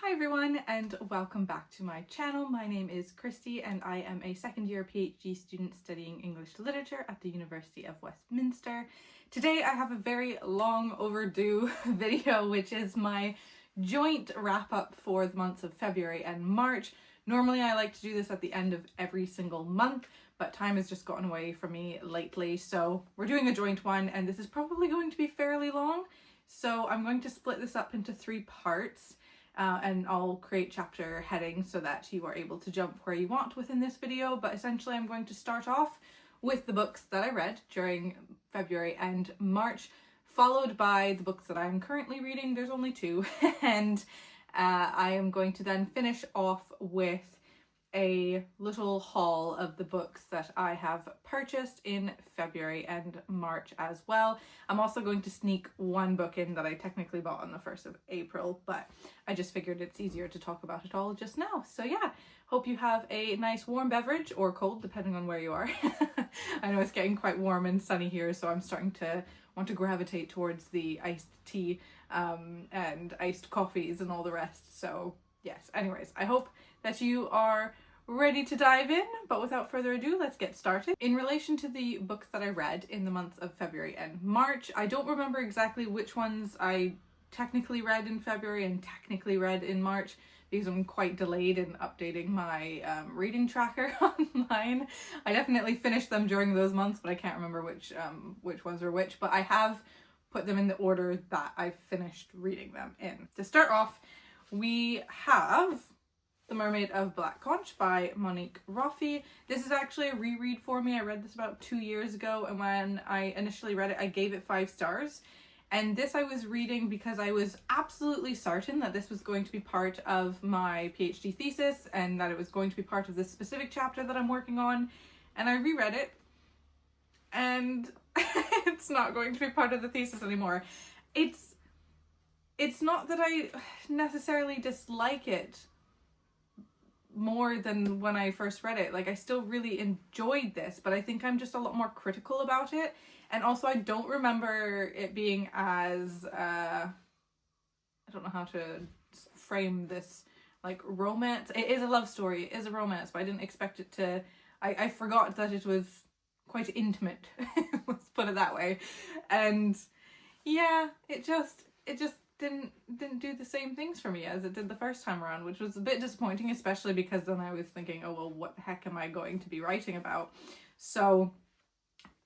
Hi everyone and welcome back to my channel. My name is Christy and I am a second year PhD student studying English literature at the University of Westminster. Today I have a very long overdue video, which is my joint wrap up for the months of February and March. Normally I like to do this at the end of every single month, but time has just gotten away from me lately, so we're doing a joint one and this is probably going to be fairly long. So I'm going to split this up into 3 parts. And I'll create chapter headings so that you are able to jump where you want within this video, but essentially I'm going to start off with the books that I read during February and March, followed by the books that I'm currently reading. There's only 2, and I am going to then finish off with a little haul of the books that I have purchased in February and March as well. I'm also going to sneak one book in that I technically bought on the 1st of April, but I just figured it's easier to talk about it all just now. So yeah, hope you have a nice warm beverage, or cold depending on where you are. I know it's getting quite warm and sunny here, so I'm starting to want to gravitate towards the iced tea and iced coffees and all the rest. So yes, anyways, I hope that you are ready to dive in, but without further ado, let's get started. In relation to the books that I read in the months of February and March, I don't remember exactly which ones I technically read in February and technically read in March, because I'm quite delayed in updating my reading tracker online. I definitely finished them during those months, but I can't remember which ones were which, but I have put them in the order that I finished reading them in. To start off, we have The Mermaid of Black Conch by Monique Roffey. This is actually a reread for me. I read this about 2 years ago, and when I initially read it, I gave it 5 stars. And this I was reading because I was absolutely certain that this was going to be part of my PhD thesis and that it was going to be part of this specific chapter that I'm working on. And I reread it, and it's not going to be part of the thesis anymore. It's not that I necessarily dislike it more than when I first read it. Like, I still really enjoyed this, but I think I'm just a lot more critical about it. And also I don't remember it being as I don't know how to frame this, like, romance. It is a love story, it is a romance, but I didn't expect it to, I forgot that it was quite intimate. Let's put it that way. And yeah, it just didn't do the same things for me as it did the first time around, which was a bit disappointing, especially because then I was thinking, oh well, what the heck am I going to be writing about? So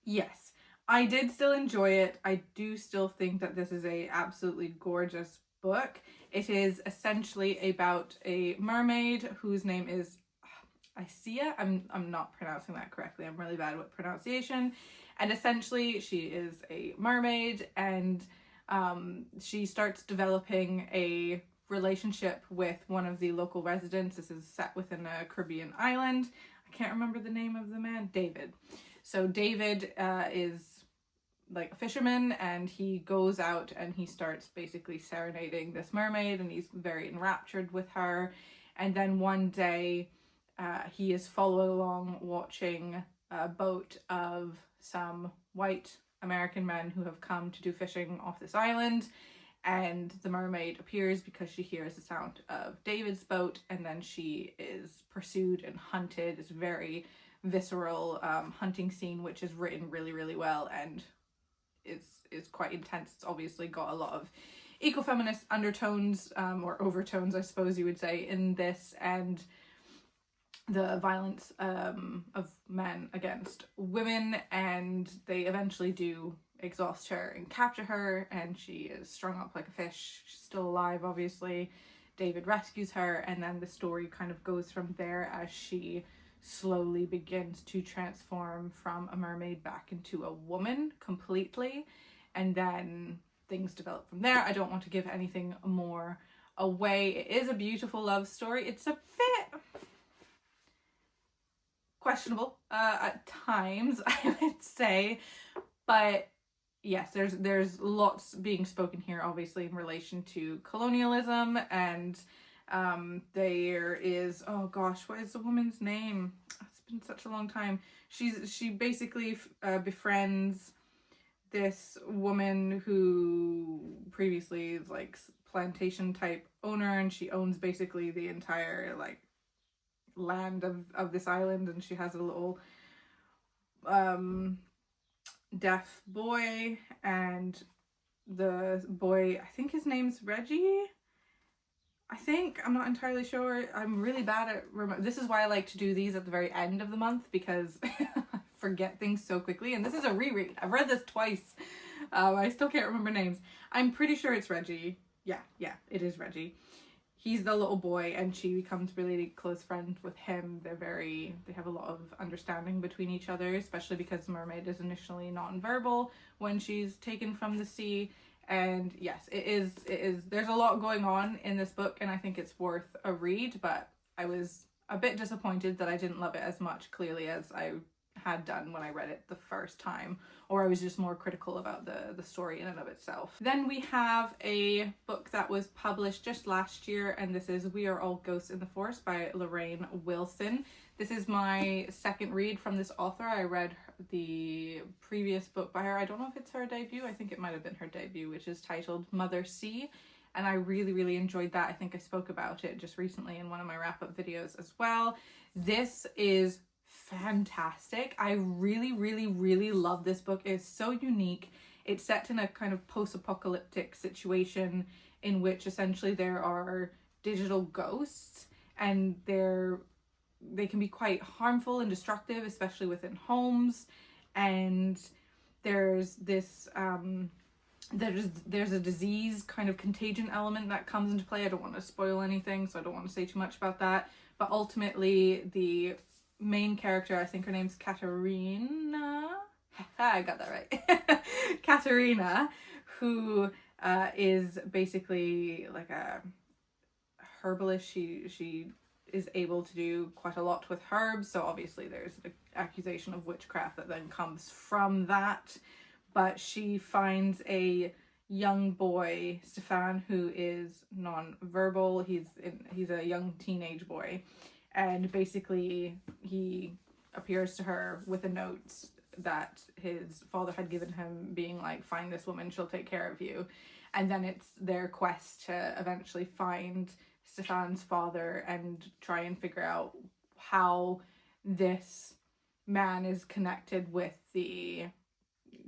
yes, I did still enjoy it. I do still think that this is a absolutely gorgeous book. It is essentially about a mermaid whose name is Isia. I'm not pronouncing that correctly. I'm really bad with pronunciation. And essentially she is a mermaid, and she starts developing a relationship with one of the local residents. This is set within a Caribbean island. I can't remember the name of the man. David. So David is like a fisherman, and he goes out and he starts basically serenading this mermaid, and he's very enraptured with her. And then one day he is following along watching a boat of some white American men who have come to do fishing off this island, and the mermaid appears because she hears the sound of David's boat, and then she is pursued and hunted. It's a very visceral hunting scene, which is written really, really well, and it's quite intense. It's obviously got a lot of ecofeminist undertones, or overtones I suppose you would say, in this, and the violence of men against women, and they eventually do exhaust her and capture her, and she is strung up like a fish. She's still alive, obviously. David rescues her, and then the story kind of goes from there as she slowly begins to transform from a mermaid back into a woman completely, and then things develop from there. I don't want to give anything more away. It is a beautiful love story. It's a bit questionable at times, I would say, but yes, there's lots being spoken here, obviously, in relation to colonialism, and there is, oh gosh, what is the woman's name? It's been such a long time. She basically befriends this woman who previously is like plantation type owner, and she owns basically the entire like land of this island, and she has a little deaf boy, and the boy, I think his name's Reggie. I'm not entirely sure. I'm really bad at this is why I like to do these at the very end of the month, because I forget things so quickly, and this is a reread. I've read this twice. I still can't remember names. I'm pretty sure it's Reggie. Yeah, it is Reggie. He's the little boy, and she becomes really close friends with him. They have a lot of understanding between each other, especially because the mermaid is initially non-verbal when she's taken from the sea. And yes, it is, there's a lot going on in this book, and I think it's worth a read, but I was a bit disappointed that I didn't love it as much, clearly, as I had done when I read it the first time, or I was just more critical about the story in and of itself. Then we have a book that was published just last year, and this is We Are All Ghosts in the Forest by Lorraine Wilson. This is my second read from this author. I read the previous book by her. I don't know if it's her debut. I think it might have been her debut, which is titled Mother Sea. And I really enjoyed that. I think I spoke about it just recently in one of my wrap-up videos as well. This is fantastic. I really love this book. It's so unique. It's set in a kind of post-apocalyptic situation in which essentially there are digital ghosts, and they can be quite harmful and destructive, especially within homes. And there's this there's a disease kind of contagion element that comes into play. I don't want to spoil anything, so I don't want to say too much about that. But ultimately, the main character, I think her name's Katerina. I got that right. Katerina, who is basically like a herbalist. She is able to do quite a lot with herbs, so obviously there's the accusation of witchcraft that then comes from that. But she finds a young boy, Stefan, who is non-verbal. He's a young teenage boy, and basically he appears to her with a note that his father had given him, being like, find this woman, she'll take care of you. And then it's their quest to eventually find Stefan's father and try and figure out how this man is connected with the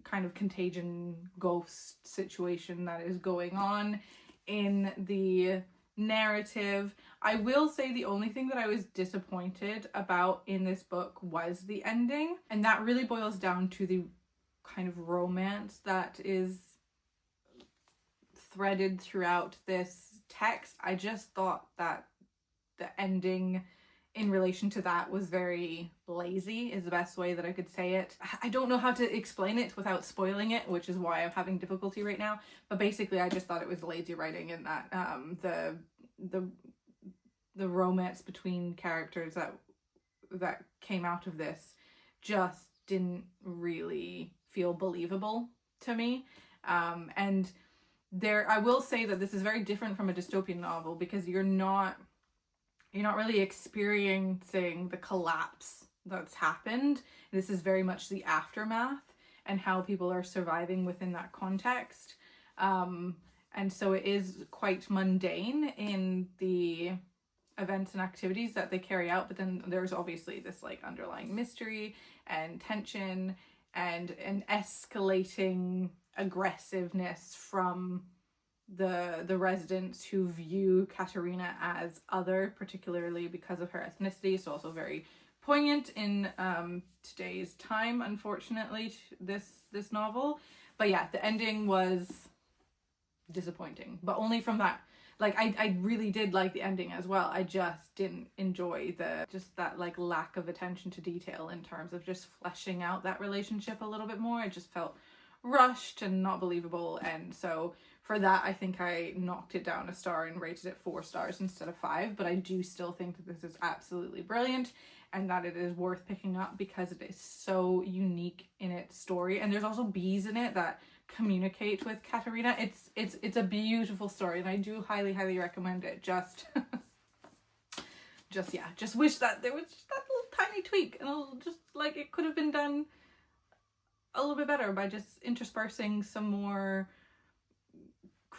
kind of contagion ghost situation that is going on in the narrative. I will say the only thing that I was disappointed about in this book was the ending, and that really boils down to the kind of romance that is threaded throughout this text. I just thought that the ending in relation to that was very lazy, is the best way that I could say it. I don't know how to explain it without spoiling it, which is why I'm having difficulty right now. But basically, I just thought it was lazy writing, and that the romance between characters that came out of this just didn't really feel believable to me. And I will say that this is very different from a dystopian novel, because you're not really experiencing the collapse that's happened. This is very much the aftermath and how people are surviving within that context. And so it is quite mundane in the events and activities that they carry out, but then there's obviously this like underlying mystery and tension and an escalating aggressiveness from the residents who view Katerina as other, particularly because of her ethnicity. So also very poignant in today's time, unfortunately, this novel. But yeah, the ending was disappointing, but only from that. Like, I really did like the ending as well. I just didn't enjoy that like lack of attention to detail in terms of just fleshing out that relationship a little bit more. It just felt rushed and not believable, and so for that I think I knocked it down a star and rated it 4 stars instead of 5. But I do still think that this is absolutely brilliant and that it is worth picking up because it is so unique in its story. And there's also bees in it that communicate with Katerina. It's a beautiful story, and I do highly recommend it. Just wish that there was just that little tiny tweak, and just like it could have been done a little bit better by just interspersing some more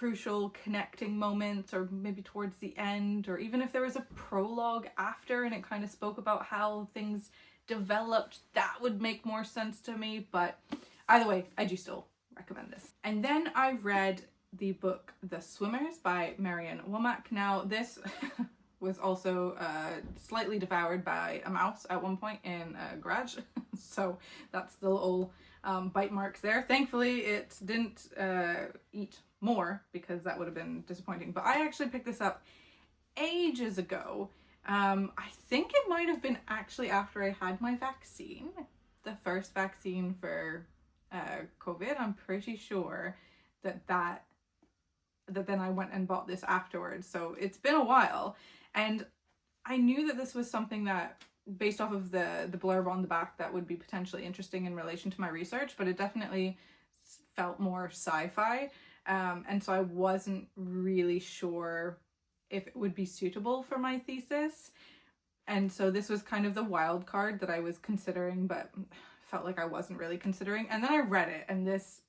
crucial connecting moments, or maybe towards the end, or even if there was a prologue after and it kind of spoke about how things developed, that would make more sense to me. But either way, I do still recommend this. And then I read the book The Swimmers by Marianne Womack. Now this was also slightly devoured by a mouse at one point in a garage. So that's the little bite marks there. Thankfully it didn't eat more, because that would have been disappointing. But I actually picked this up ages ago. I think it might have been actually after I had my vaccine, the first vaccine for COVID. I'm pretty sure that then I went and bought this afterwards. So it's been a while, and I knew that this was something that, based off of the blurb on the back, that would be potentially interesting in relation to my research, but it definitely felt more sci-fi. And so I wasn't really sure if it would be suitable for my thesis. And so this was kind of the wild card that I was considering, but felt like I wasn't really considering. And then I read it, and this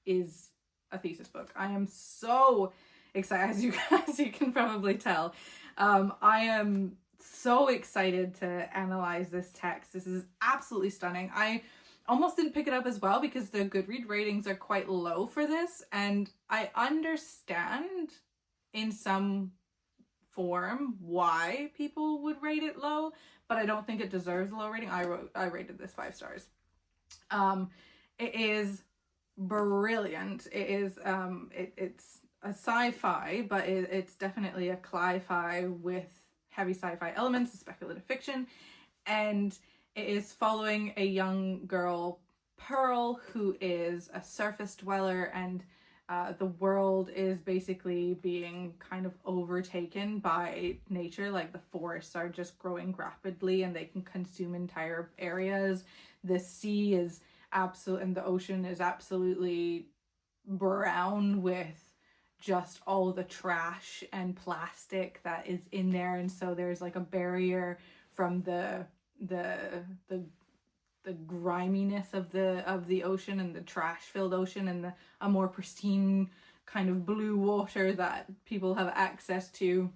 is a thesis book. I am so excited, as you can probably tell. I am so excited to analyze this text. This is absolutely stunning. I almost didn't pick it up as well because the Goodread ratings are quite low for this, and I understand in some form why people would rate it low, but I don't think it deserves a low rating. I rated this 5 stars. It is brilliant. It is it's a sci-fi, but it's definitely a cli-fi with heavy sci-fi elements, speculative fiction, and it is following a young girl, Pearl, who is a surface dweller, and the world is basically being kind of overtaken by nature. Like, the forests are just growing rapidly and they can consume entire areas. The sea is and the ocean is absolutely brown with just all the trash and plastic that is in there. And so there's like a barrier from the griminess of the ocean and the trash filled ocean, and a more pristine kind of blue water that people have access to.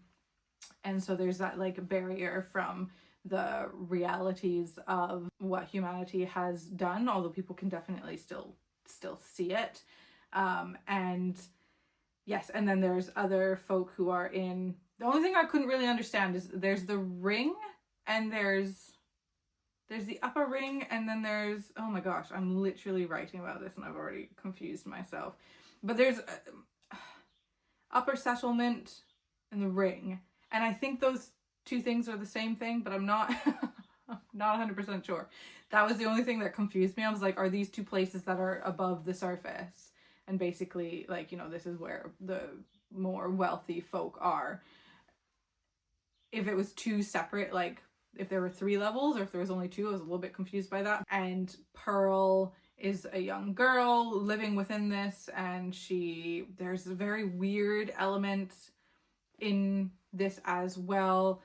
And so there's that like barrier from the realities of what humanity has done, although people can definitely still see it. And yes, and then there's other folk who are in, the only thing I couldn't really understand is there's the ring, and there's the upper ring, and then there's, oh my gosh, I'm literally writing about this and I've already confused myself. But there's upper settlement and the ring. And I think those two things are the same thing, but I'm not I'm not 100% sure. That was the only thing that confused me. I was like, are these two places that are above the surface? And basically, like, you know, this is where the more wealthy folk are. If it was two separate, like, if there were 3 levels or if there was only 2, I was a little bit confused by that. And Pearl is a young girl living within this, and there's a very weird element in this as well.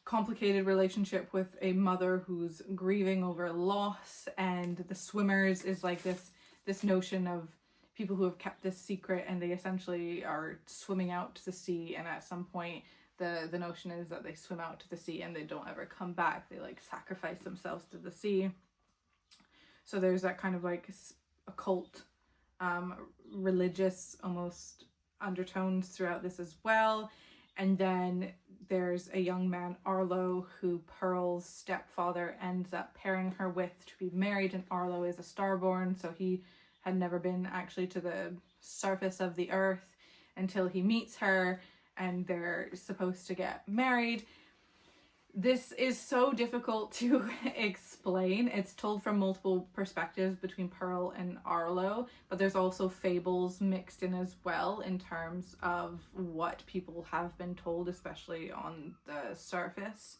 Complicated relationship with a mother who's grieving over loss, and the swimmers is like this notion of people who have kept this secret, and they essentially are swimming out to the sea, and at some point the notion is that they swim out to the sea and they don't ever come back. They like sacrifice themselves to the sea. So there's that kind of like occult, religious almost undertones throughout this as well. And then there's a young man, Arlo, who Pearl's stepfather ends up pairing her with to be married, and Arlo is a starborn, so he had never been actually to the surface of the earth until he meets her, and they're supposed to get married. This is so difficult to explain. It's told from multiple perspectives between Pearl and Arlo, but there's also fables mixed in as well in terms of what people have been told, especially on the surface,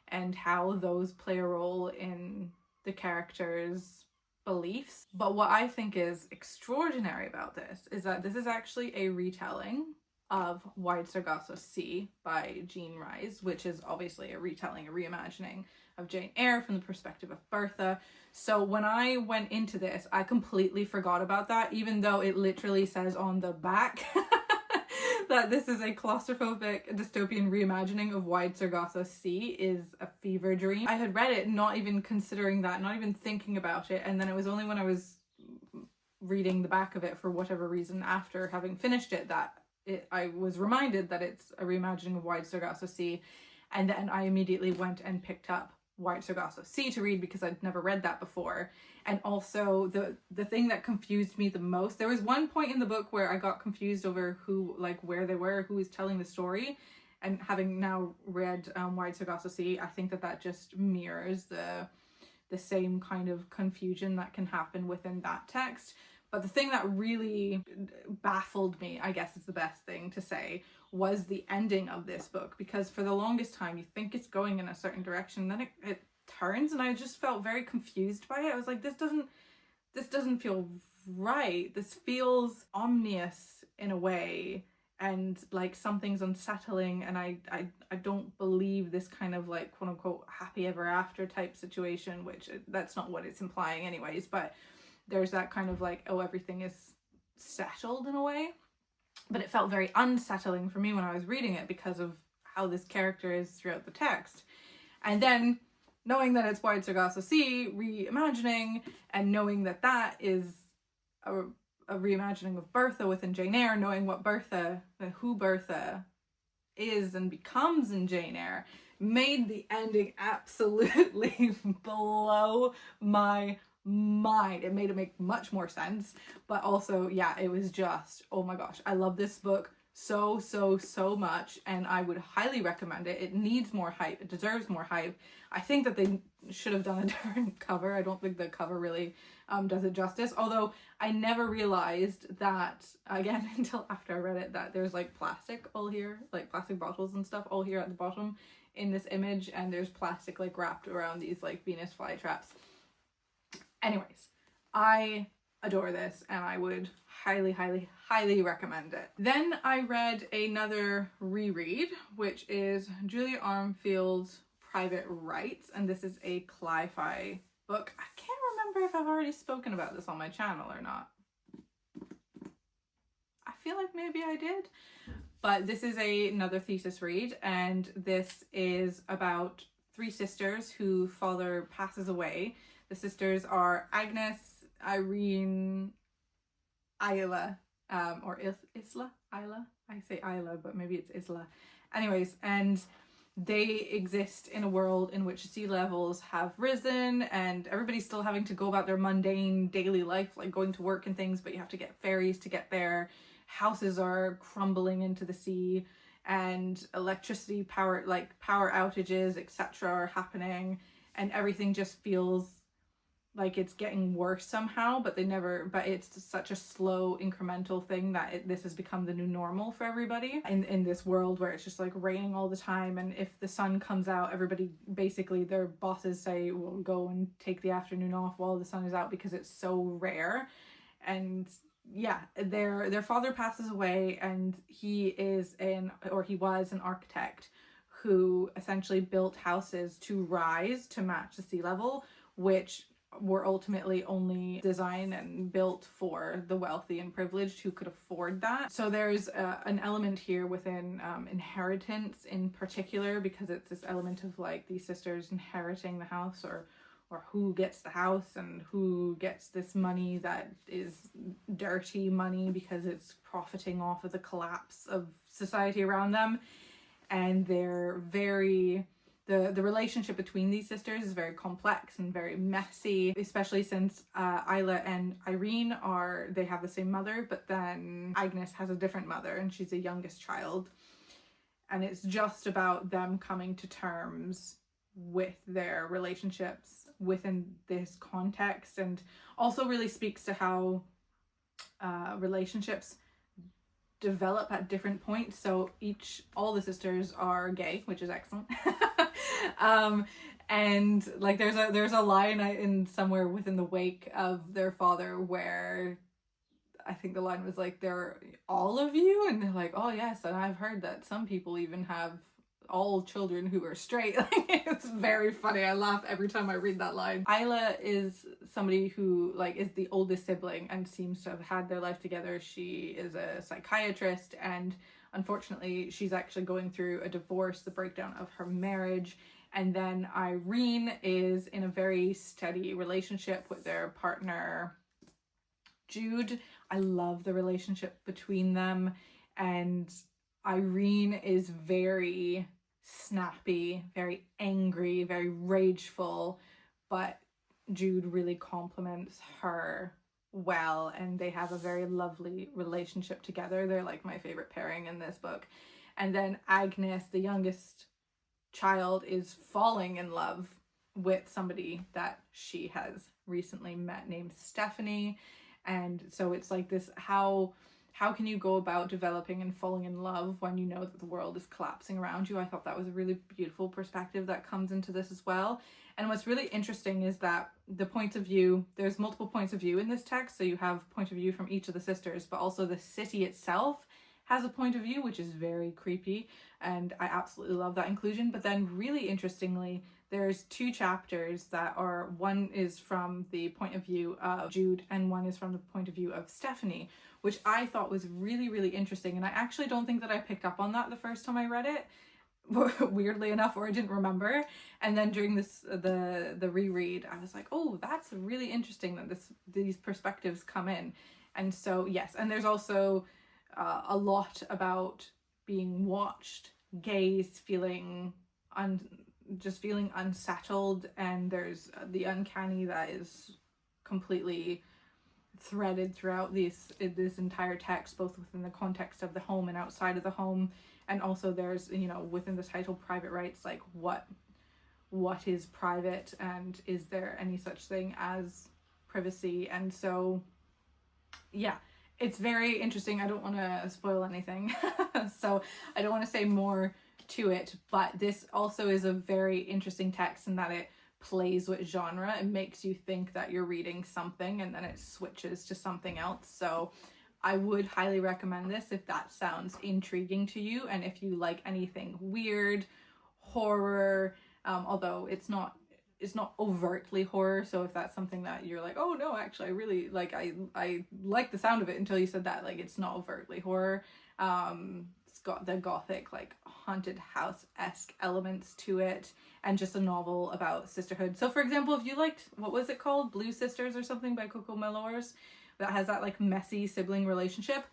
and how those play a role in the characters' beliefs. But what I think is extraordinary about this is that this is actually a retelling of Wide Sargasso Sea by Jean Rhys, which is obviously a retelling, a reimagining of Jane Eyre from the perspective of Bertha. So when I went into this, I completely forgot about that, even though it literally says on the back that this is a claustrophobic dystopian reimagining of Wide Sargasso Sea is a fever dream. I had read it not even considering that, not even thinking about it, and then it was only when I was reading the back of it for whatever reason after having finished it that I was reminded that it's a reimagining of Wide Sargasso Sea, and then I immediately went and picked up Wide Sargasso Sea to read because I'd never read that before. And also the thing that confused me the most, there was one point in the book where I got confused over who, like, where they were, who was telling the story, and having now read Wide Sargasso Sea, I think that just mirrors the same kind of confusion that can happen within that text. But the thing that really baffled me, I guess is the best thing to say, was the ending of this book, because for the longest time you think it's going in a certain direction, then it turns, and I just felt very confused by it. I was like, this doesn't feel right. This feels ominous in a way, and like something's unsettling, and I don't believe this kind of like quote unquote happy ever after type situation, which that's not what it's implying anyways, but there's that kind of like, oh, everything is settled in a way. But it felt very unsettling for me when I was reading it because of how this character is throughout the text. And then knowing that it's Wide Sargasso Sea reimagining, and knowing that that is a reimagining of Bertha within Jane Eyre, knowing what Bertha, who Bertha is and becomes in Jane Eyre, made the ending absolutely blow my mind. It made it make much more sense, but also, yeah, it was just, oh my gosh, I love this book so much, and I would highly recommend it. It needs more hype. It deserves more hype. I think that they should have done a different cover. I don't think the cover really does it justice, although I never realized that, again, until after I read it, that there's like plastic all here, like plastic bottles and stuff all here at the bottom in this image, and there's plastic like wrapped around these like Venus flytraps. Anyways, I adore this, and I would highly recommend it. Then I read another reread, which is Julia Armfield's Private Rights, and this is a cli-fi book. I can't remember if I've already spoken about this on my channel or not. I feel like maybe I did, but this is another thesis read, and this is about three sisters whose father passes away. The sisters are Agnes, Irene, Isla, or Isla? Isla? I say Isla, but maybe it's Isla. Anyways, and they exist in a world in which sea levels have risen, and everybody's still having to go about their mundane daily life, like going to work and things, but you have to get ferries to get there. Houses are crumbling into the sea, and electricity power outages, etc. are happening, and everything just feels like it's getting worse somehow, but it's such a slow incremental thing that this has become the new normal for everybody in this world where it's just like raining all the time, and if the sun comes out, everybody, basically their bosses say, well, go and take the afternoon off while the sun is out because it's so rare. And yeah, their father passes away, and he was an architect who essentially built houses to rise to match the sea level, which were ultimately only designed and built for the wealthy and privileged who could afford that. So there's an element here within inheritance in particular, because it's this element of like these sisters inheriting the house, or who gets the house and who gets this money that is dirty money because it's profiting off of the collapse of society around them. And they're the relationship between these sisters is very complex and very messy, especially since Isla and Irene they have the same mother, but then Agnes has a different mother and she's the youngest child. And it's just about them coming to terms with their relationships within this context, and also really speaks to how relationships develop at different points. So all the sisters are gay, which is excellent. And like there's a line in somewhere within the wake of their father where I think the line was like, they're all of you? And they're like, oh yes, and I've heard that some people even have all children who are straight. Like, it's very funny. I laugh every time I read that line. Isla is somebody who like is the oldest sibling and seems to have had their life together. She is a psychiatrist, and unfortunately she's actually going through a divorce, the breakdown of her marriage. And then Irene is in a very steady relationship with their partner Jude. I love the relationship between them, and Irene is very snappy, very angry, very rageful, but Jude really compliments her well, and they have a very lovely relationship together. They're like my favorite pairing in this book. And then Agnes, the youngest child, is falling in love with somebody that she has recently met named Stephanie. And so it's like this, how can you go about developing and falling in love when you know that the world is collapsing around you? I thought that was a really beautiful perspective that comes into this as well. And what's really interesting is that the points of view, there's multiple points of view in this text. So you have point of view from each of the sisters, but also the city itself has a point of view, which is very creepy. And I absolutely love that inclusion. But then really interestingly, there's two chapters that are, one is from the point of view of Jude and one is from the point of view of Stephanie, which I thought was really, really interesting. And I actually don't think that I picked up on that the first time I read it, weirdly enough, or I didn't remember. And then during this the reread, I was like, oh, that's really interesting that these perspectives come in. And so yes, and there's also a lot about being watched, gazed, feeling unsettled, and there's the uncanny that is completely threaded throughout this entire text, both within the context of the home and outside of the home. And also there's, you know, within the title private rights, like what is private, and is there any such thing as privacy? And so yeah, it's very interesting. I don't want to spoil anything, so I don't want to say more to it, but this also is a very interesting text in that it plays with genre. It makes you think that you're reading something and then it switches to something else. So I would highly recommend this if that sounds intriguing to you, and if you like anything weird, horror, although it's not overtly horror. So if that's something that you're like, oh no, actually I really like, I like the sound of it until you said that, like, it's not overtly horror. It's got the gothic, like, haunted house-esque elements to it, and just a novel about sisterhood. So for example, if you liked, what was it called, Blue Sisters or something by Coco Melors, that has that like messy sibling relationship,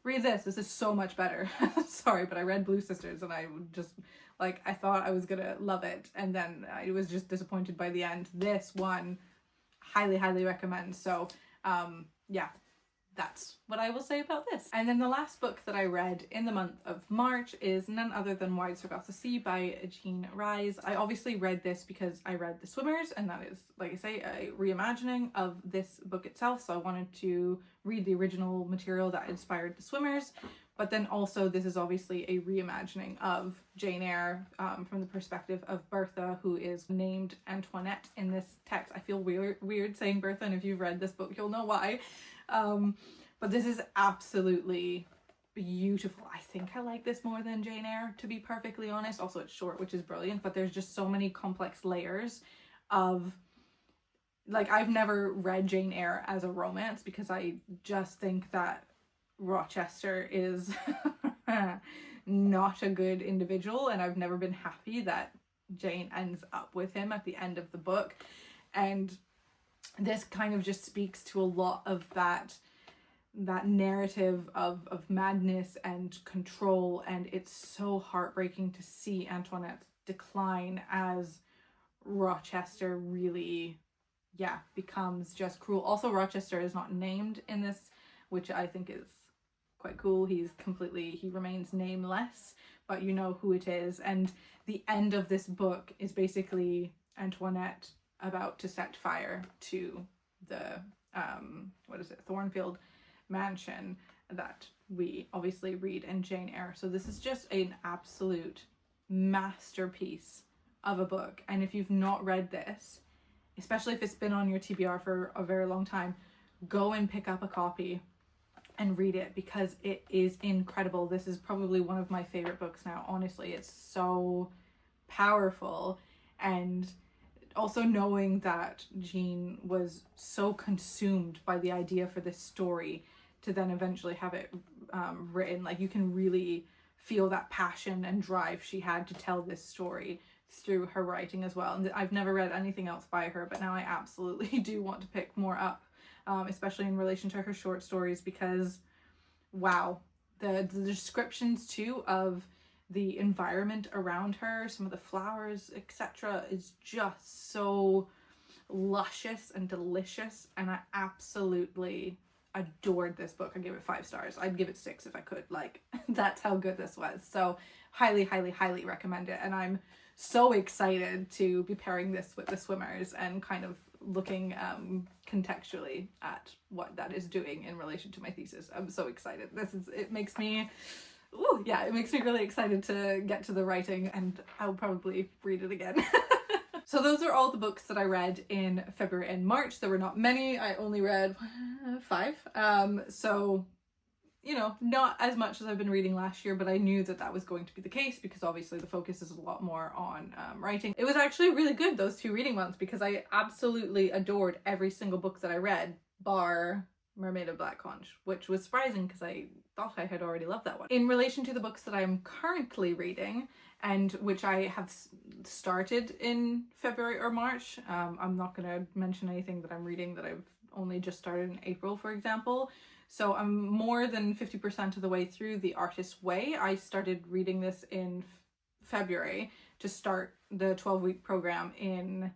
read this. This is so much better. Sorry, but I read Blue Sisters and I just, like, I thought I was gonna love it, and then I was just disappointed by the end. This one, highly recommend. So yeah, that's what I will say about this. And then the last book that I read in the month of March is none other than Wides Forgot to Sea by Jean Rise. I obviously read this because I read The Swimmers, and that is, like I say, a reimagining of this book itself. So I wanted to read the original material that inspired The Swimmers. But then also this is obviously a reimagining of Jane Eyre from the perspective of Bertha, who is named Antoinette in this text. I feel weird saying Bertha, and if you've read this book, you'll know why. But this is absolutely beautiful. I think I like this more than Jane Eyre, to be perfectly honest. Also, it's short, which is brilliant, but there's just so many complex layers of, like, I've never read Jane Eyre as a romance because I just think that Rochester is not a good individual, and I've never been happy that Jane ends up with him at the end of the book. And this kind of just speaks to a lot of that narrative of madness and control, and it's so heartbreaking to see Antoinette's decline as Rochester really, yeah, becomes just cruel. Also, Rochester is not named in this, which I think is quite cool. He remains nameless, but you know who it is. And the end of this book is basically Antoinette about to set fire to the Thornfield mansion that we obviously read in Jane Eyre. So this is just an absolute masterpiece of a book, and if you've not read this, especially if it's been on your TBR for a very long time, go and pick up a copy. and read it because it is incredible. This is probably one of my favorite books now, honestly. It's so powerful, and also knowing that Jean was so consumed by the idea for this story to then eventually have it written, like you can really feel that passion and drive she had to tell this story through her writing as well. And I've never read anything else by her, but now I absolutely do want to pick more up, especially in relation to her short stories, because wow, the descriptions too of the environment around her, some of the flowers, etc., is just so luscious and delicious, and I absolutely adored this book. I gave it 5 stars. I'd give it 6 if I could. Like, that's how good this was. So highly, highly, highly recommend it. And I'm so excited to be pairing this with The Swimmers and kind of looking contextually at what that is doing in relation to my thesis. I'm so excited. It makes me it makes me really excited to get to the writing, and I'll probably read it again. So those are all the books that I read in February and March. There were not many. I only read 5. So, you know, not as much as I've been reading last year, but I knew that that was going to be the case because obviously the focus is a lot more on writing. It was actually really good, those 2 reading months, because I absolutely adored every single book that I read, bar Mermaid of Black Conch, which was surprising because I thought I had already loved that one. In relation to the books that I'm currently reading, and which I have started in February or March, I'm not going to mention anything that I'm reading that I've only just started in April, for example. So I'm more than 50% of the way through The Artist's Way. I started reading this in February to start the 12-week program in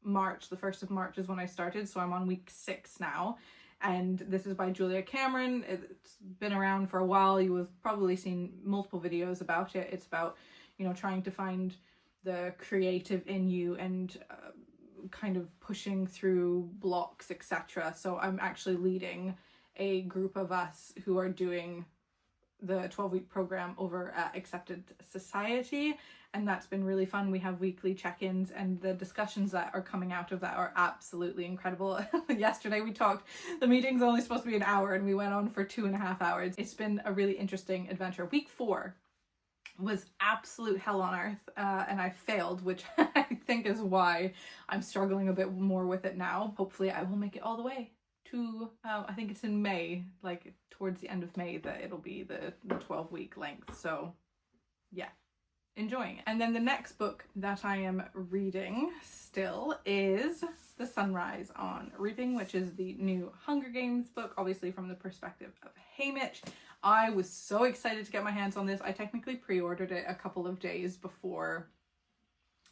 March. The 1st of March is when I started, so I'm on week 6 now. And this is by Julia Cameron. It's been around for a while. You have probably seen multiple videos about it. It's about, you know, trying to find the creative in you and kind of pushing through blocks, etc. So I'm actually leading a group of us who are doing the 12-week program over at Accepted Society, and that's been really fun. We have weekly check-ins, and the discussions that are coming out of that are absolutely incredible. Yesterday we talked, the meeting's only supposed to be an hour and we went on for 2.5 hours. It's been a really interesting adventure. Week 4 was absolute hell on earth, and I failed, which I think is why I'm struggling a bit more with it now. Hopefully I will make it all the way to I think it's in May, like towards the end of May, that it'll be the 12-week length. So yeah, enjoying it. And then the next book that I am reading still is The Sunrise on Reaping, which is the new Hunger Games book, obviously from the perspective of Haymitch. I was so excited to get my hands on this. I technically pre-ordered it a couple of days before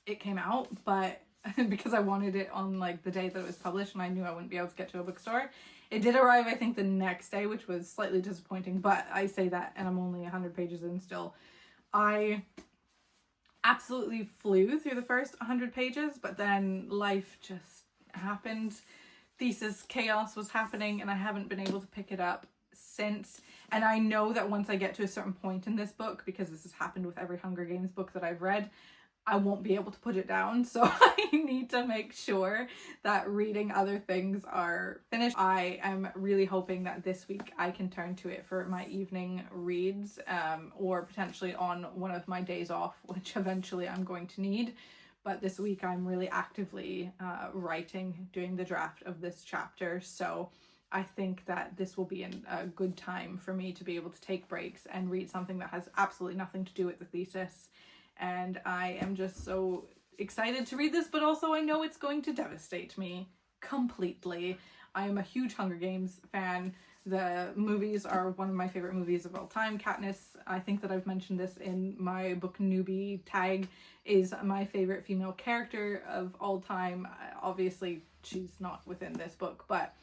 it came out, but because I wanted it on like the day that it was published and I knew I wouldn't be able to get to a bookstore. It did arrive, I think, the next day, which was slightly disappointing, but I say that and I'm only 100 pages in still. I absolutely flew through the first 100 pages, but then life just happened. Thesis chaos was happening and I haven't been able to pick it up since. And I know that once I get to a certain point in this book, because this has happened with every Hunger Games book that I've read, I won't be able to put it down. So I need to make sure that reading other things are finished. I am really hoping that this week I can turn to it for my evening reads, or potentially on one of my days off, which eventually I'm going to need. But this week I'm really actively writing, doing the draft of this chapter. So I think that this will be a good time for me to be able to take breaks and read something that has absolutely nothing to do with the thesis. And I am just so excited to read this, but also I know it's going to devastate me completely. I am a huge Hunger Games fan. The movies are one of my favorite movies of all time. Katniss, I think that I've mentioned this in my book newbie tag, is my favorite female character of all time. Obviously, she's not within this book, but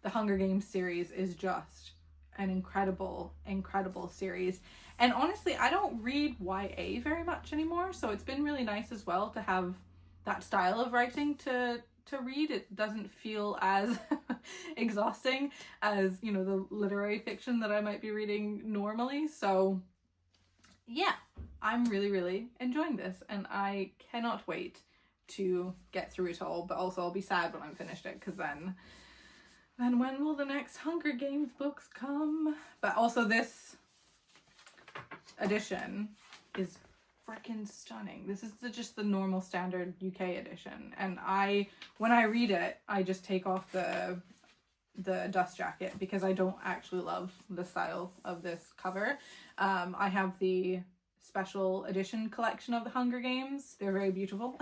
the Hunger Games series is just an incredible, incredible series. And honestly, I don't read YA very much anymore, so it's been really nice as well to have that style of writing to read. It doesn't feel as exhausting as, you know, the literary fiction that I might be reading normally. So yeah, I'm really, really enjoying this, and I cannot wait to get through it all, but also I'll be sad when I'm finished it, because then then when will the next Hunger Games books come? But also this edition is freaking stunning. This is just the normal standard UK edition, and when I read it, I just take off the dust jacket because I don't actually love the style of this cover. I have the special edition collection of the Hunger Games. They're very beautiful.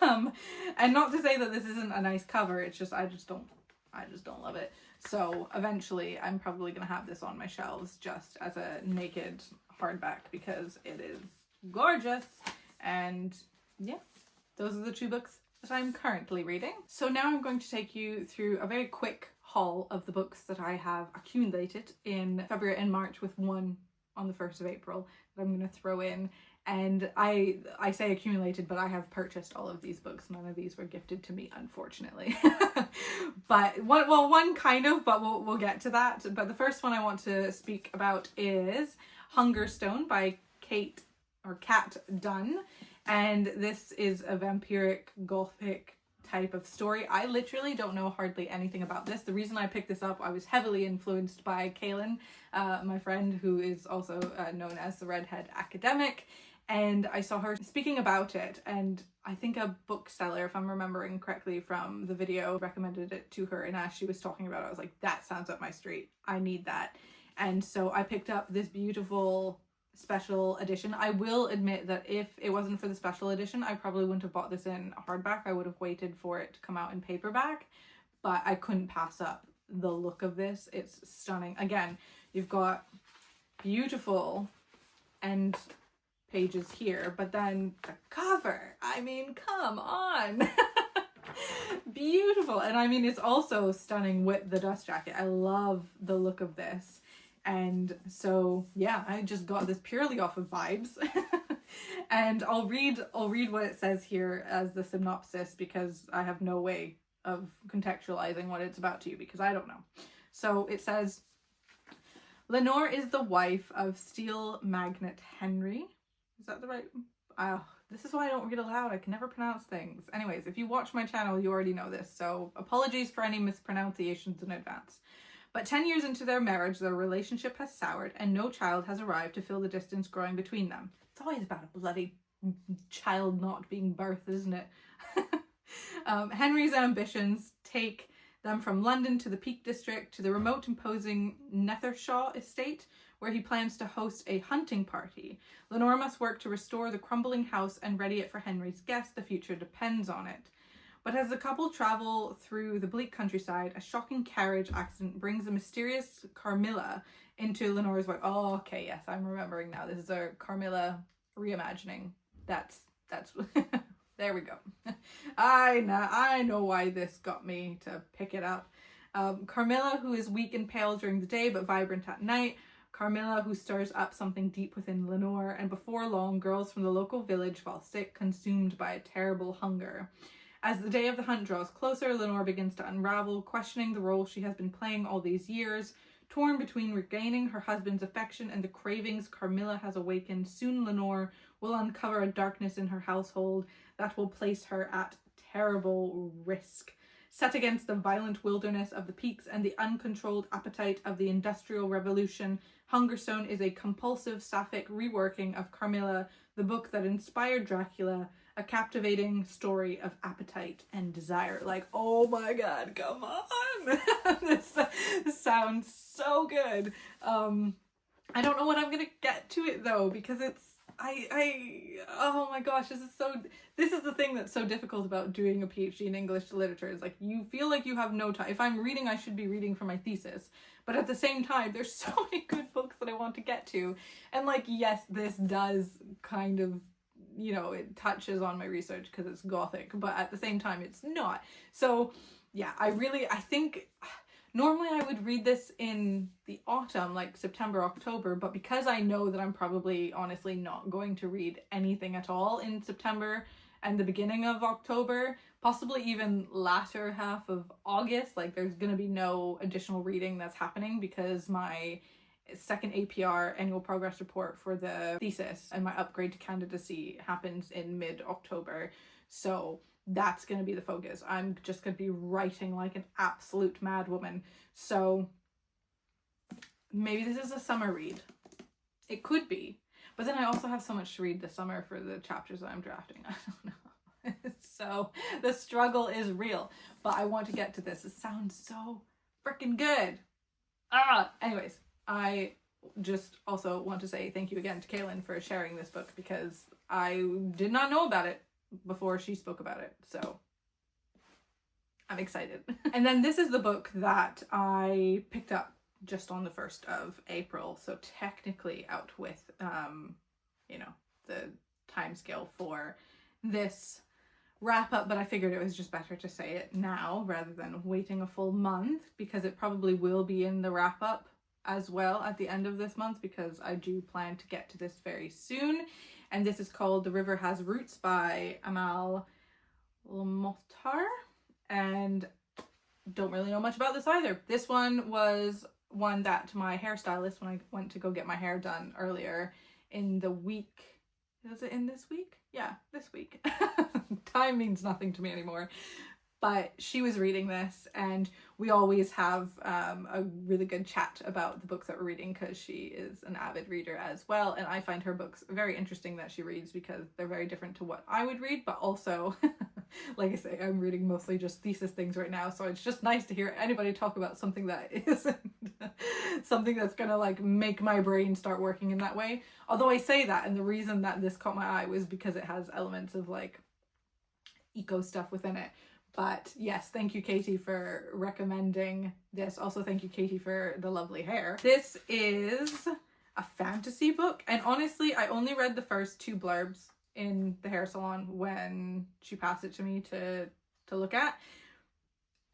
And not to say that this isn't a nice cover, it's just I just don't love it. So eventually I'm probably gonna have this on my shelves just as a naked hardback because it is gorgeous. And yeah, those are the two books that I'm currently reading. So now I'm going to take you through a very quick haul of the books that I have accumulated in February and March, with one on the 1st of April that I'm going to throw in. And I say accumulated, but I have purchased all of these books. None of these were gifted to me, unfortunately. But one kind of, but we'll get to that. But the first one I want to speak about is Hungerstone by Kat Dunn. And this is a vampiric gothic type of story. I literally don't know hardly anything about this. The reason I picked this up, I was heavily influenced by Kaylin, my friend, who is also known as the Redhead Academic, and I saw her speaking about it, and I think a bookseller, if I'm remembering correctly from the video, recommended it to her, and as she was talking about it, I was like, that sounds up my street. I need that. And so I picked up this beautiful special edition. I will admit that if it wasn't for the special edition, I probably wouldn't have bought this in hardback. I would have waited for it to come out in paperback, but I couldn't pass up the look of this. It's stunning. Again, you've got beautiful end pages here, but then the cover, I mean, come on. Beautiful. And I mean, it's also stunning with the dust jacket. I love the look of this. And so yeah, I just got this purely off of vibes. And I'll read what it says here as the synopsis, because I have no way of contextualizing what it's about to you because I don't know. So it says, Lenore is the wife of steel magnate Henry. Is that the right? This is why I don't read aloud. I can never pronounce things. Anyways, if you watch my channel, you already know this. So apologies for any mispronunciations in advance. But 10 years into their marriage, their relationship has soured and no child has arrived to fill the distance growing between them. It's always about a bloody child not being birthed, isn't it? Henry's ambitions take them from London to the Peak District to the remote imposing Nethershaw estate, where he plans to host a hunting party. Lenore must work to restore the crumbling house and ready it for Henry's guest. The future depends on it. But as the couple travel through the bleak countryside, a shocking carriage accident brings the mysterious Carmilla into Lenore's work. Oh, okay, yes, I'm remembering now. This is a Carmilla reimagining. That's there we go. I know why this got me to pick it up. Carmilla, who is weak and pale during the day but vibrant at night. Carmilla, who stirs up something deep within Lenore. And before long, girls from the local village fall sick, consumed by a terrible hunger. As the day of the hunt draws closer, Lenore begins to unravel, questioning the role she has been playing all these years. Torn between regaining her husband's affection and the cravings Carmilla has awakened, soon Lenore will uncover a darkness in her household that will place her at terrible risk. Set against the violent wilderness of the peaks and the uncontrolled appetite of the Industrial Revolution, Hungerstone is a compulsive sapphic reworking of Carmilla, the book that inspired Dracula, a captivating story of appetite and desire. Like, oh my god, come on! This sounds so good. I don't know when I'm gonna get to it though, because it's, oh my gosh, this is the thing that's so difficult about doing a PhD in English literature, is like, you feel like you have no time. If I'm reading, I should be reading for my thesis. But at the same time, there's so many good books that I want to get to. And like, yes, this does kind of, you know, it touches on my research because it's gothic, but at the same time it's not. So yeah, I think normally I would read this in the autumn, like September, October, but because I know that I'm probably honestly not going to read anything at all in September and the beginning of October, possibly even latter half of August, like there's gonna be no additional reading that's happening because my second APR, annual progress report, for the thesis, and my upgrade to candidacy happens in mid-October. So that's going to be the focus. I'm just going to be writing like an absolute madwoman. So maybe this is a summer read. It could be. But then I also have so much to read this summer for the chapters that I'm drafting. I don't know. So the struggle is real. But I want to get to this. It sounds so freaking good. Anyways, I just also want to say thank you again to Kaylin for sharing this book, because I did not know about it before she spoke about it. So I'm excited. And then this is the book that I picked up just on the 1st of April. So technically out with, you know, the time scale for this wrap up, but I figured it was just better to say it now rather than waiting a full month, because it probably will be in the wrap up as well at the end of this month, because I do plan to get to this very soon. And this is called The River Has Roots by Amal Lomotar, and don't really know much about this either. This one was one that my hairstylist, when I went to go get my hair done earlier in the week, was it in this week? Yeah, this week. Time means nothing to me anymore. But she was reading this, and we always have a really good chat about the books that we're reading, because she is an avid reader as well. And I find her books very interesting that she reads, because they're very different to what I would read. But also, like I say, I'm reading mostly just thesis things right now. So it's just nice to hear anybody talk about something that isn't something that's gonna like make my brain start working in that way. Although I say that, and the reason that this caught my eye was because it has elements of like eco stuff within it. But yes, thank you, Katie, for recommending this. Also, thank you, Katie, for the lovely hair. This is a fantasy book. And honestly, I only read the first 2 blurbs in the hair salon when she passed it to me to look at.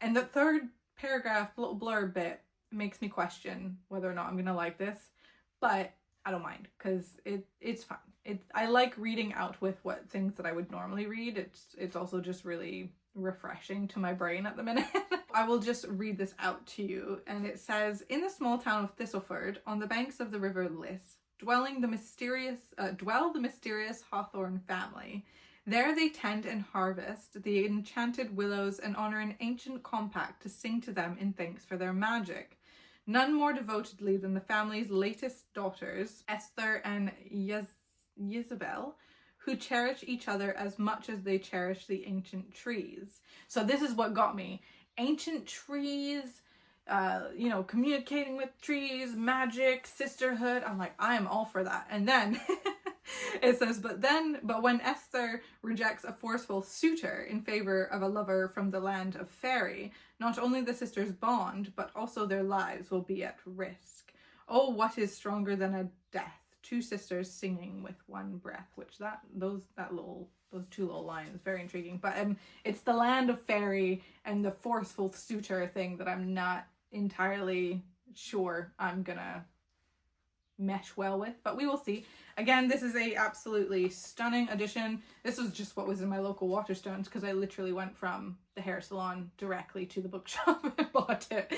And the 3rd paragraph, little blurb bit, makes me question whether or not I'm going to like this. But I don't mind, because it's fun. I like reading out with what things that I would normally read. It's also just really refreshing to my brain at the minute. I will just read this out to you, and it says, in the small town of Thistleford, on the banks of the River Liss, dwell the mysterious Hawthorne family. There they tend and harvest the enchanted willows and honor an ancient compact to sing to them in thanks for their magic. None more devotedly than the family's latest daughters, Esther and Isabel, who cherish each other as much as they cherish the ancient trees. So this is what got me. Ancient trees, you know, communicating with trees, magic, sisterhood. I'm like, I am all for that. And then it says, but when Esther rejects a forceful suitor in favor of a lover from the land of fairy, not only the sisters' bond, but also their lives will be at risk. Oh, what is stronger than a death? 2 sisters singing with one breath, which those 2 little lines, very intriguing. But it's the land of fairy and the forceful suitor thing that I'm not entirely sure I'm gonna mesh well with, but we will see. Again, this is a absolutely stunning edition. This was just what was in my local Waterstones, because I literally went from the hair salon directly to the bookshop and bought it.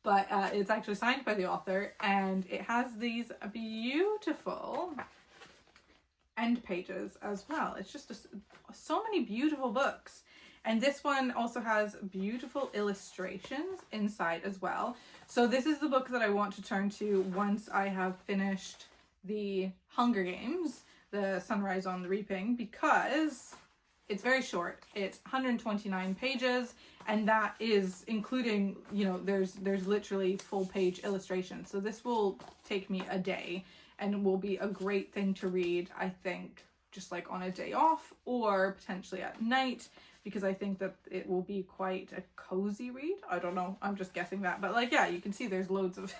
But it's actually signed by the author, and it has these beautiful end pages as well. It's just so many beautiful books. And this one also has beautiful illustrations inside as well. So this is the book that I want to turn to once I have finished the Hunger Games, the Sunrise on the Reaping, because it's very short. It's 129 pages, and that is including, you know, there's literally full page illustrations. So this will take me a day, and will be a great thing to read, I think, just like on a day off or potentially at night, because I think that it will be quite a cozy read. I don't know, I'm just guessing that, but like, yeah, you can see there's loads of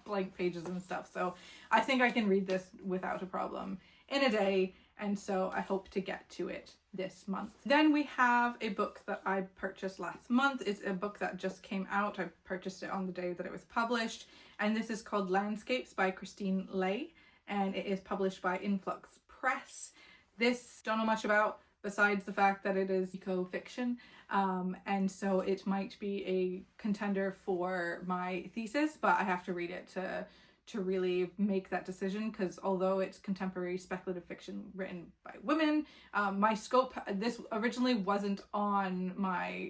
blank pages and stuff, so I think I can read this without a problem in a day, and so I hope to get to it this month. Then we have a book that I purchased last month. It's a book that just came out. I purchased it on the day that it was published, and this is called Landscapes by Christine Lay, and it is published by Influx Press. This, don't know much about, besides the fact that it is eco-fiction, and so it might be a contender for my thesis, but I have to read it to really make that decision, because although it's contemporary speculative fiction written by women, my scope, this originally wasn't on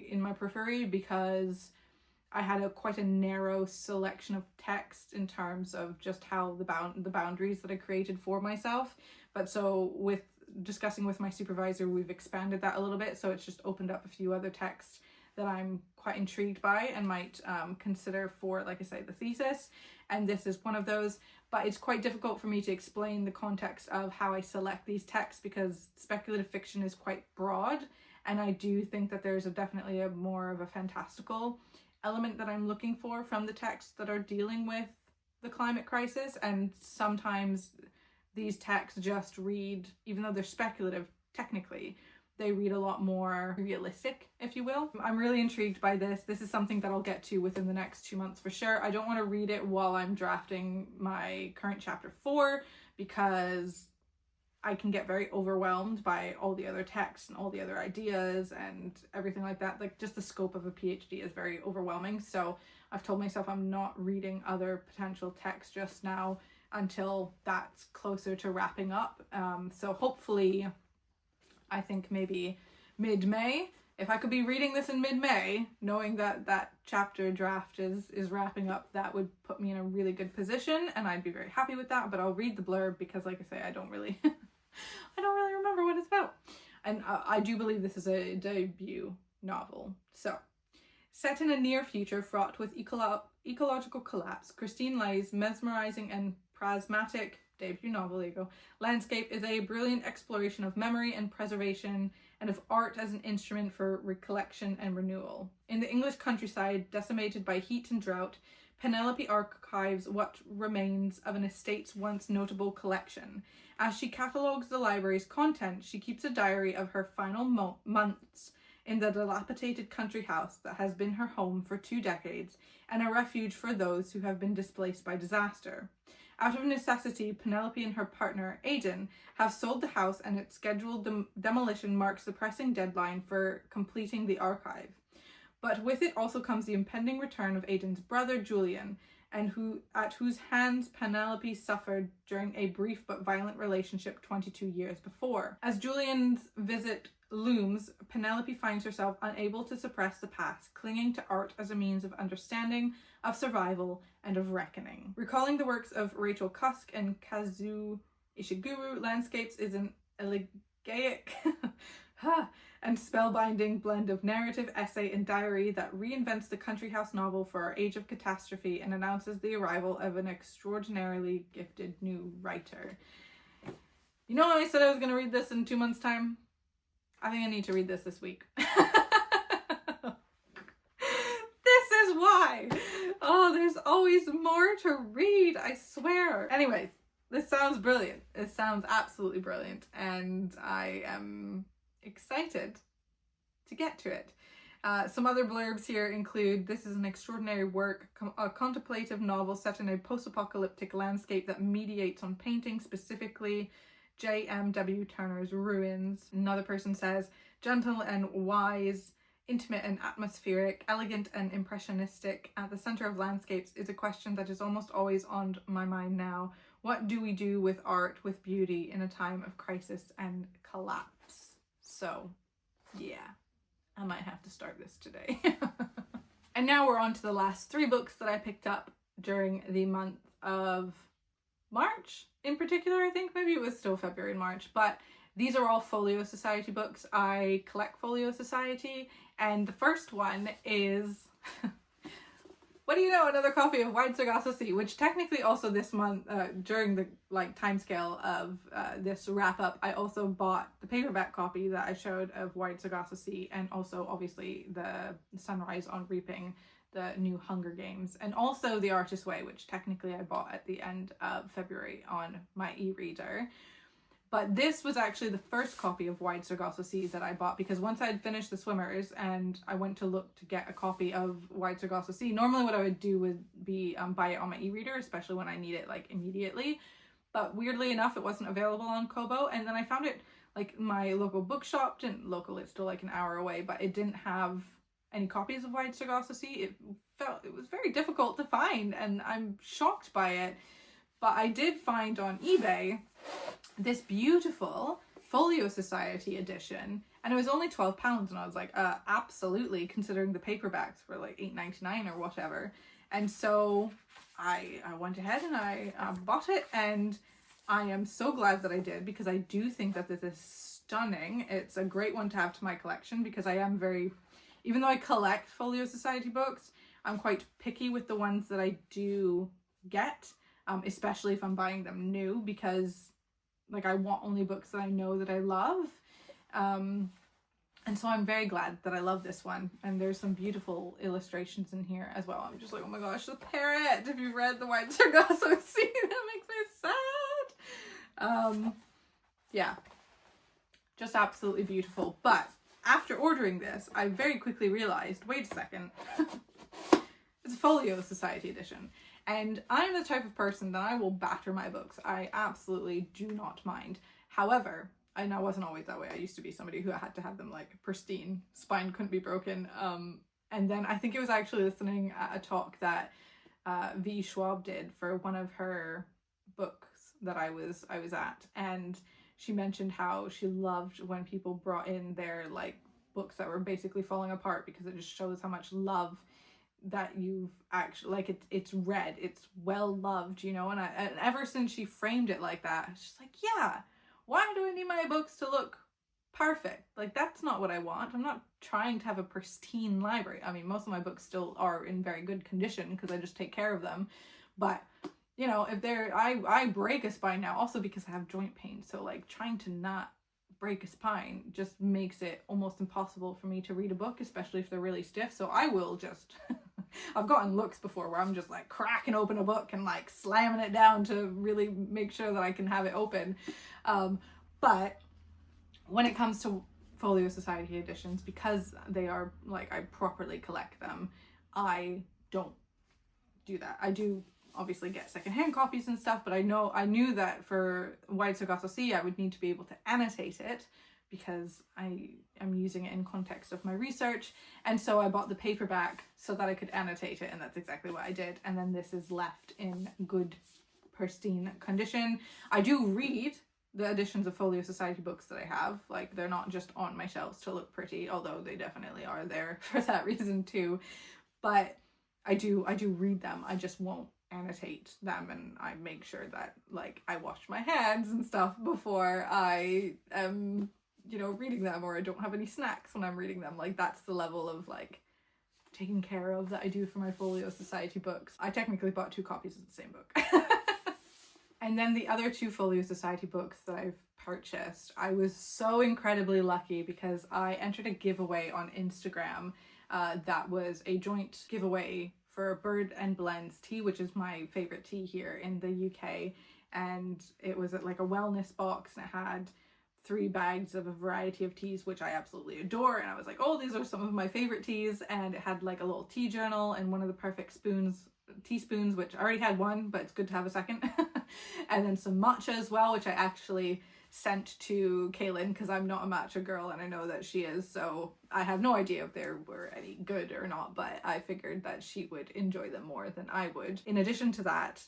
in my periphery because I had quite a narrow selection of text in terms of just how the boundaries that I created for myself. But so with discussing with my supervisor, we've expanded that a little bit, so it's just opened up a few other texts that I'm quite intrigued by and might consider for, like I say, the thesis. And this is one of those, but it's quite difficult for me to explain the context of how I select these texts because speculative fiction is quite broad, and I do think that there's definitely more of a fantastical element that I'm looking for from the texts that are dealing with the climate crisis. And sometimes these texts just read, even though they're speculative technically, they read a lot more realistic, if you will. I'm really intrigued by this. This is something that I'll get to within the next 2 months for sure. I don't want to read it while I'm drafting my current chapter 4 because I can get very overwhelmed by all the other texts and all the other ideas and everything like that. Like, just the scope of a PhD is very overwhelming. So I've told myself I'm not reading other potential texts just now until that's closer to wrapping up. So hopefully, I think maybe mid-May, if I could be reading this in mid-May, knowing that that chapter draft is wrapping up, that would put me in a really good position, and I'd be very happy with that. But I'll read the blurb because, like I say, I don't really remember what it's about. And I do believe this is a debut novel. So, set in a near future fraught with ecological collapse, Christine Lay's mesmerizing and prismatic debut novel, there you go, landscape is a brilliant exploration of memory and preservation, and of art as an instrument for recollection and renewal. In the English countryside, decimated by heat and drought, Penelope archives what remains of an estate's once notable collection. As she catalogues the library's content, she keeps a diary of her final months in the dilapidated country house that has been her home for 2 decades and a refuge for those who have been displaced by disaster. Out of necessity, Penelope and her partner, Aidan, have sold the house, and its scheduled demolition marks the pressing deadline for completing the archive. But with it also comes the impending return of Aidan's brother, Julian, and at whose hands Penelope suffered during a brief but violent relationship 22 years before. As Julian's visit looms, Penelope finds herself unable to suppress the past, clinging to art as a means of understanding, of survival, and of reckoning. Recalling the works of Rachel Cusk and Kazuo Ishiguro, Landscapes is an elegiac and spellbinding blend of narrative, essay, and diary that reinvents the country house novel for our age of catastrophe and announces the arrival of an extraordinarily gifted new writer. You know when I said I was going to read this in 2 months' time? I think I need to read this week. This is why. Oh, there's always more to read, I swear. Anyways, this sounds brilliant. It sounds absolutely brilliant, and I am excited to get to it. Some other blurbs here include, this is an extraordinary work, a contemplative novel set in a post-apocalyptic landscape that mediates on painting, specifically J.M.W. Turner's Ruins. Another person says, gentle and wise, intimate and atmospheric, elegant and impressionistic, at the center of Landscapes is a question that is almost always on my mind now. What do we do with art, with beauty, in a time of crisis and collapse? So, yeah, I might have to start this today. And now we're on to the last 3 books that I picked up during the month of March in particular. I think maybe it was still February and March, but these are all Folio Society books. I collect Folio Society, and the first one is what do you know, another copy of Wide Sargasso Sea, which technically also this month, during the timescale of this wrap up, I also bought the paperback copy that I showed of Wide Sargasso Sea, and also obviously the Sunrise on Reaping, the new Hunger Games, and also The Artist's Way, which technically I bought at the end of February on my e-reader. But this was actually the first copy of Wide Sargasso Sea that I bought, because once I had finished The Swimmers and I went to look to get a copy of Wide Sargasso Sea, normally what I would do would be buy it on my e-reader, especially when I need it immediately. But weirdly enough, it wasn't available on Kobo, and then I found it my local bookshop, it's still an hour away, but it didn't have any copies of Wide Sargasso Sea. It was very difficult to find, and I'm shocked by it. But I did find on eBay this beautiful Folio Society edition, and it was only £12, and I was like, absolutely, considering the paperbacks were like $8.99 or whatever. And so I went ahead and I bought it, and I am so glad that I did, because I do think that this is stunning. It's a great one to have to my collection, because I am very, even though I collect Folio Society books, I'm quite picky with the ones that I do get, especially if I'm buying them new, because like I want only books that I know that I love. And so I'm very glad that I love this one. And there's some beautiful illustrations in here as well. I'm just like, oh my gosh, the parrot. If you've read the White Sargasso Sea, that makes me sad. Yeah, just absolutely beautiful. But after ordering this, I very quickly realized, wait a second, it's a Folio Society edition. And I'm the type of person that I will batter my books. I absolutely do not mind. However, and I wasn't always that way. I used to be somebody who had to have them like pristine, spine couldn't be broken. And then I think it was actually listening at a talk that V. Schwab did for one of her books that I was at, and she mentioned how she loved when people brought in their like books that were basically falling apart, because it just shows how much love that you've actually, like, it's read, it's well loved, you know. And ever since she framed it like that, she's like, yeah, why do I need my books to look perfect? Like, that's not what I want. I'm not trying to have a pristine library. I mean, most of my books still are in very good condition because I just take care of them. But, you know, if they're, I break a spine now also because I have joint pain. So like trying to not break a spine just makes it almost impossible for me to read a book, especially if they're really stiff. So I will just, I've gotten looks before where I'm just like cracking open a book and like slamming it down to really make sure that I can have it open. But when it comes to Folio Society editions, because they are like, I properly collect them, I don't do that. I do obviously get secondhand copies and stuff, but I knew that for White Sargasso Sea I would need to be able to annotate it, because I am using it in context of my research. And so I bought the paperback so that I could annotate it, and that's exactly what I did. And then this is left in good, pristine condition. I do read the editions of Folio Society books that I have. Like, they're not just on my shelves to look pretty, although they definitely are there for that reason too. But I do read them. I just won't annotate them, and I make sure that like I wash my hands and stuff before I am, you know, reading them, or I don't have any snacks when I'm reading them. Like, that's the level of like taking care of that I do for my Folio Society books. I technically bought 2 copies of the same book. And then the other 2 Folio Society books that I've purchased, I was so incredibly lucky because I entered a giveaway on Instagram that was a joint giveaway for Bird and Blends tea, which is my favorite tea here in the UK. And it was like a wellness box, and it had 3 bags of a variety of teas, which I absolutely adore. And I was like, oh, these are some of my favorite teas. And it had like a little tea journal and one of the perfect teaspoons, which I already had one, but it's good to have a second. And then some matcha as well, which I actually sent to Kaylin because I'm not a matcha girl and I know that she is, so I have no idea if they were any good or not, but I figured that she would enjoy them more than I would. In addition to that,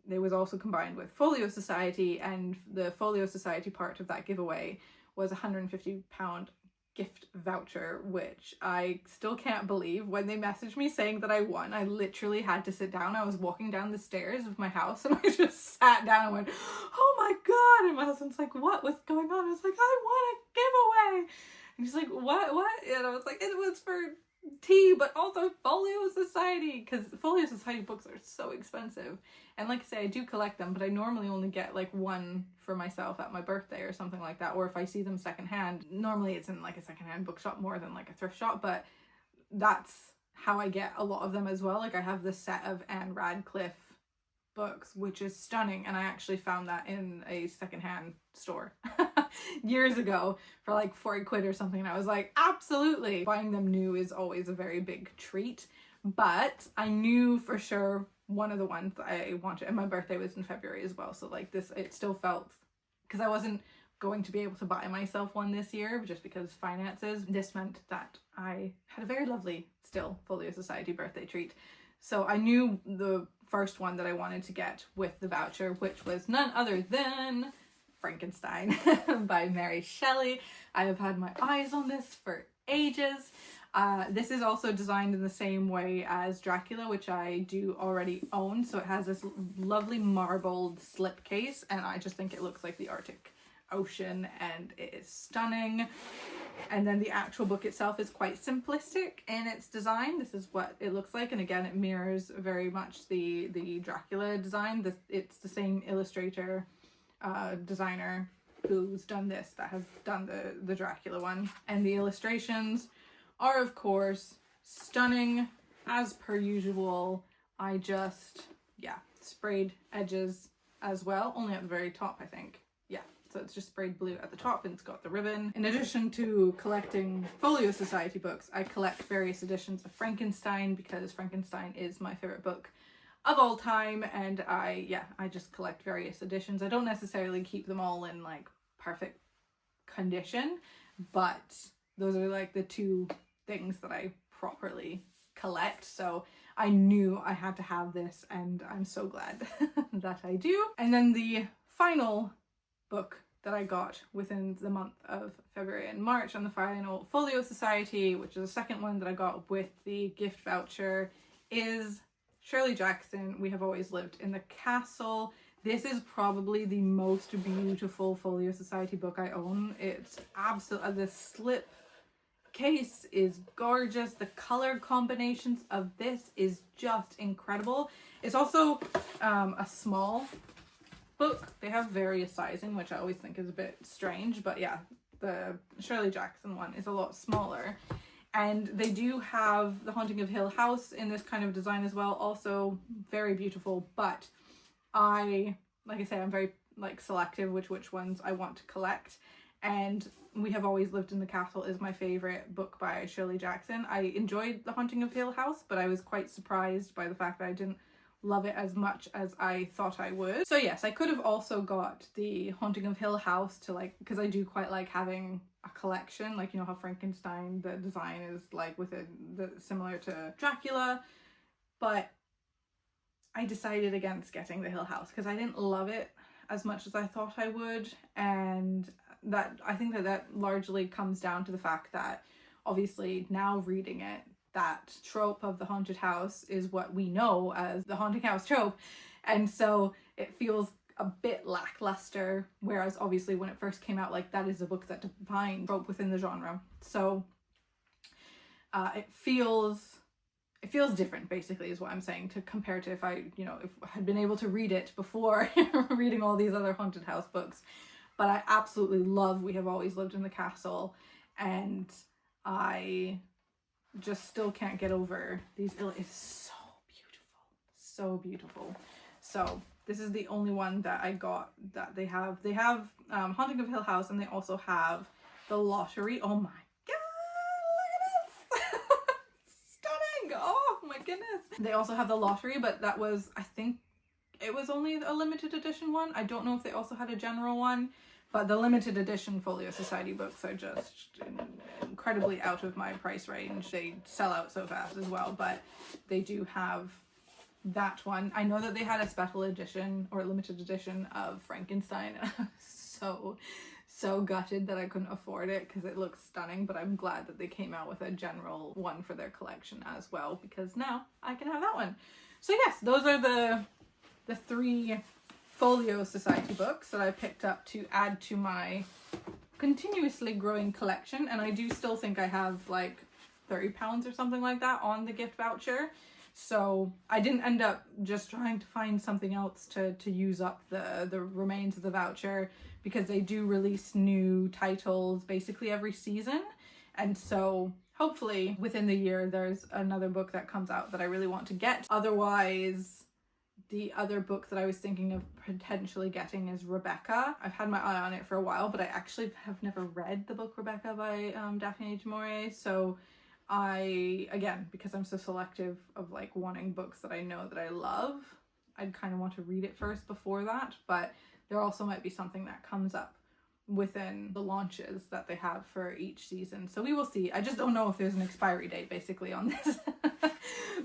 they was also combined with Folio Society, and the Folio Society part of that giveaway was a £150 gift voucher, which I still can't believe. When they messaged me saying that I won, I literally had to sit down. I was walking down the stairs of my house and I just sat down and went, oh my god. And my husband's like, what's going on? I was like, I won a giveaway. And he's like, what? And I was like, it was for tea, but also Folio Society, because Folio Society books are so expensive. And like I say, I do collect them, but I normally only get like one for myself at my birthday or something like that, or if I see them secondhand. Normally it's in like a secondhand bookshop more than like a thrift shop, but that's how I get a lot of them as well. Like, I have this set of Anne Radcliffe books, which is stunning, and I actually found that in a secondhand store years ago for like 40 quid or something, and I was like, absolutely. Buying them new is always a very big treat, but I knew for sure one of the ones that I wanted, and my birthday was in February as well, so like this, it still felt, because I wasn't going to be able to buy myself one this year just because finances, this meant that I had a very lovely still Folio Society birthday treat. So I knew the first one that I wanted to get with the voucher, which was none other than Frankenstein by Mary Shelley. I have had my eyes on this for ages. This is also designed in the same way as Dracula, which I do already own. So it has this lovely marbled slipcase, and I just think it looks like the Arctic Ocean, and it is stunning. And then the actual book itself is quite simplistic in its design. This is what it looks like, and again, it mirrors very much the Dracula design. It's the same illustrator, designer who's done this that has done the Dracula one. And the illustrations are, of course, stunning as per usual. I just, yeah, sprayed edges as well, only at the very top, I think. Yeah, so it's just sprayed blue at the top, and it's got the ribbon. In addition to collecting Folio Society books, I collect various editions of Frankenstein, because Frankenstein is my favorite book of all time, and I just collect various editions. I don't necessarily keep them all in like perfect condition, but those are like the two things that I properly collect. So I knew I had to have this, and I'm so glad that I do. And then the final book that I got within the month of February and March on the final Folio Society, which is the second one that I got with the gift voucher, is Shirley Jackson, We Have Always Lived in the Castle. This is probably the most beautiful Folio Society book I own. It's absolutely, the slip case is gorgeous. The color combinations of this is just incredible. It's also a small book. They have various sizing, which I always think is a bit strange, but yeah, the Shirley Jackson one is a lot smaller. And they do have The Haunting of Hill House in this kind of design as well, also very beautiful. But like I say, I'm very like selective which ones I want to collect, and We Have Always Lived in the Castle is my favorite book by Shirley Jackson. I enjoyed The Haunting of Hill House, but I was quite surprised by the fact that I didn't love it as much as I thought I would. So yes, I could have also got The Haunting of Hill House to like, because I do quite like having a collection, like, you know how Frankenstein, the design is like similar to Dracula, but I decided against getting the Hill House because I didn't love it as much as I thought I would, and that I think that largely comes down to the fact that obviously now reading it, that trope of the haunted house is what we know as the haunting house trope, and so it feels a bit lackluster, whereas obviously when it first came out, like, that is a book that defined trope within the genre. So it feels different, basically, is what I'm saying, to compare to if I had been able to read it before reading all these other haunted house books. But I absolutely love We Have Always Lived in the Castle, and I just still can't get over these. It's so beautiful. So this is the only one that I got that they have. They have Haunting of Hill House, and they also have The Lottery. Oh my god, look at this! Stunning! Oh my goodness. They also have The Lottery, but that was, I think it was only a limited edition one. I don't know if they also had a general one, but the limited edition Folio Society books are just incredibly out of my price range. They sell out so fast as well, but they do have that one. I know that they had a special edition or limited edition of Frankenstein. I was so gutted that I couldn't afford it because it looks stunning, but I'm glad that they came out with a general one for their collection as well, because now I can have that one. So yes, those are the 3 Folio Society books that I picked up to add to my continuously growing collection, and I do still think I have like £30 or something like that on the gift voucher. So I didn't end up just trying to find something else to use up the remains of the voucher, because they do release new titles basically every season, and so hopefully within the year there's another book that comes out that I really want to get. Otherwise, the other book that I was thinking of potentially getting is Rebecca. I've had my eye on it for a while, but I actually have never read the book Rebecca by Daphne du Maurier, so again, because I'm so selective of like wanting books that I know that I love, I'd kind of want to read it first before that, but there also might be something that comes up within the launches that they have for each season. So we will see. I just don't know if there's an expiry date basically on this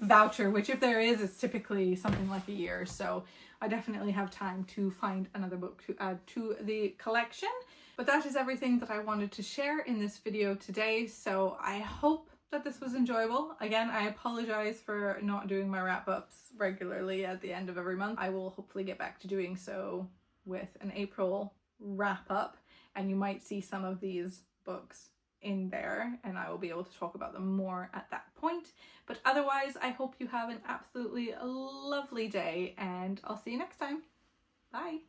voucher, which if there is, it's typically something like a year. So I definitely have time to find another book to add to the collection. But that is everything that I wanted to share in this video today. So I hope that this was enjoyable. Again, I apologize for not doing my wrap-ups regularly at the end of every month. I will hopefully get back to doing so with an April wrap-up, and you might see some of these books in there, and I will be able to talk about them more at that point. But otherwise, I hope you have an absolutely lovely day, and I'll see you next time. Bye!